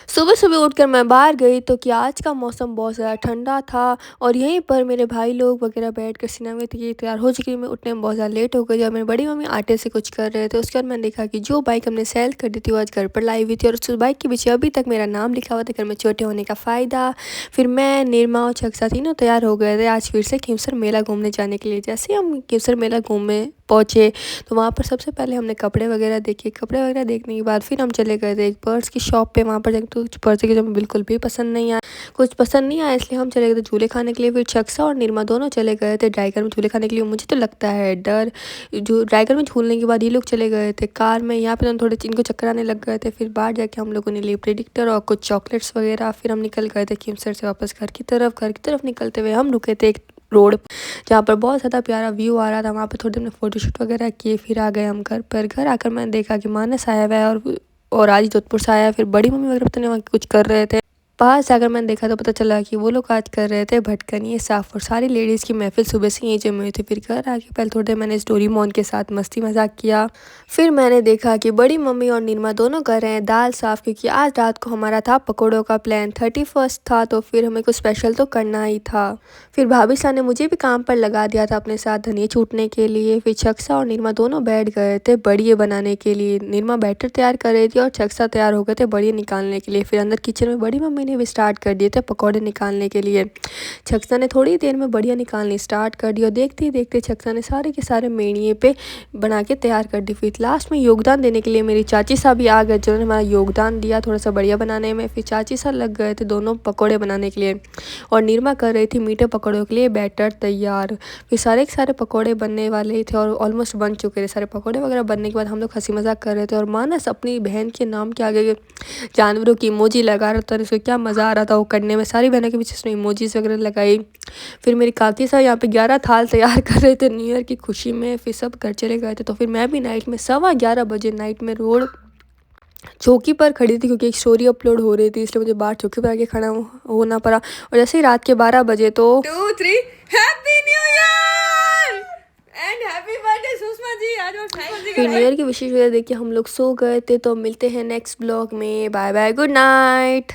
सुबह सुबह उठकर मैं बाहर गई तो कि आज का मौसम बहुत ज़्यादा ठंडा था और यहीं पर मेरे भाई लोग वगैरह बैठकर सिनेमा में थे तैयार हो चुकी। मैं उठने में बहुत ज़्यादा लेट हो गई और मेरी बड़ी मम्मी आटे से कुछ कर रहे थे। उसके बाद मैंने देखा कि जो बाइक हमने सेल कर दी थी वो आज घर पर लाई हुई थी और उस बाइक के पीछे अभी तक मेरा नाम लिखा हुआ था, घर में छोटे होने का फ़ायदा। फिर मैं, निर्मा और छक्सा तीनों तैयार हो गए थे आज फिर से खिमसर मेला घूमने जाने के लिए। जैसे हम खिमसर मेला घूमे पहुँचे तो वहाँ पर सबसे पहले हमने कपड़े वगैरह देखे। कपड़े वगैरह देखने के बाद फिर हम चले गए थे एक पर्स की शॉप पे। वहाँ पर जाके तो कुछ पर्स की जो हमें बिल्कुल भी पसंद नहीं आया, कुछ पसंद नहीं आया, इसलिए हम चले गए थे झूले खाने के लिए। फिर छक्सा और निर्मा दोनों चले गए थे ड्राइगर में झूले खाने के लिए। मुझे तो लगता है डर, जो ड्राइगर में झूलने के बाद ये लोग चले गए थे कार में। यहाँ पे तो थोड़े इनको चक्कर आने लग गए थे। फिर बाहर जाके हम लोगों ने लिए प्रेडिक्टर और कुछ चॉकलेट्स वगैरह। फिर हम निकल गए थे खिमसर से वापस घर की तरफ। घर की तरफ निकलते हुए हम रुके थे एक रोड जहाँ पर बहुत ज़्यादा प्यारा व्यू आ रहा था। वहाँ पर थोड़ी देर में फ़ोटोशूट वगैरह किए। फिर आ गए हम घर पर। घर आकर मैंने देखा कि मानस आया हुआ है और आज जोधपुर से आया है। फिर बड़ी मम्मी वगैरह पता नहीं वहाँ कुछ कर रहे थे। बाहर से अगर मैंने देखा तो पता चला कि वो लोग आज कर रहे थे भटकनिए साफ और सारी लेडीज़ की महफिल सुबह से यहीं जमी हुई थी। फिर घर आके पहले थोड़ी देर मैंने स्टोरी मोन के साथ मस्ती मजाक किया। फिर मैंने देखा कि बड़ी मम्मी और निर्मा दोनों कर रहे हैं दाल साफ़, क्योंकि आज रात को हमारा था पकौड़ों का प्लान। 31 था तो फिर हमें कुछ स्पेशल तो करना ही था। फिर भाभी साहब ने मुझे भी काम पर लगा दिया था अपने साथ धनिया छूटने के लिए। फिर छक्सा और निर्मा दोनों बैठ गए थे बड़िए बनाने के लिए। निर्मा बैटर तैयार कर रही थी और छक्सा तैयार हो गए थे बड़िए निकालने के लिए। फिर अंदर किचन में बड़ी मम्मी ने भी स्टार्ट कर दिए थे पकौड़े निकालने के लिए। छक्सा ने थोड़ी देर में बढ़िया निकालनी स्टार्ट कर दी और देखते ही देखते छक्सा ने सारे के सारे मेड़िए पे बना के तैयार कर दी। फिर लास्ट में योगदान देने के लिए मेरी चाची साहब भी आ गए, जिन्होंने हमारा योगदान दिया थोड़ा सा बढ़िया बनाने में। फिर चाची साहब लग गए थे दोनों पकौड़े बनाने के लिए और निर्मा कर रही थी मीठे पकौड़ों के लिए बैटर तैयार। फिर सारे के सारे पकौड़े बनने वाले ही थे और ऑलमोस्ट बन चुके थे। सारे पकौड़े वगैरह बनने के बाद हम लोग हंसी मजाक कर रहे थे और मानस अपनी बहन के नाम के आगे जानवरों की इमोजी लगा रहा था। उसको क्या मज़ा आ रहा था वो करने में। सारी बहनों के पीछे उसने इमोजीज वगैरह लगाई। फिर मेरी काकी साहब यहाँ पे 11 थाल तैयार कर रहे थे न्यू ईयर की खुशी में। फिर सब घर चले गए थे तो फिर मैं भी नाइट में 11:15 बजे नाइट में रोड चौकी पर खड़ी थी, क्योंकि एक स्टोरी अपलोड हो रही थी, इसलिए मुझे बाहर चौकी पर आके खड़ा होना पड़ा। और जैसे ही रात के 12 बजे तो 2 3 happy new year and happy birthday Sushma ji. आज और फिर न्यू ईयर की विशेष वीडियो देख के हम लोग सो गए थे। तो मिलते हैं नेक्स्ट ब्लॉग में। Bye bye, good night.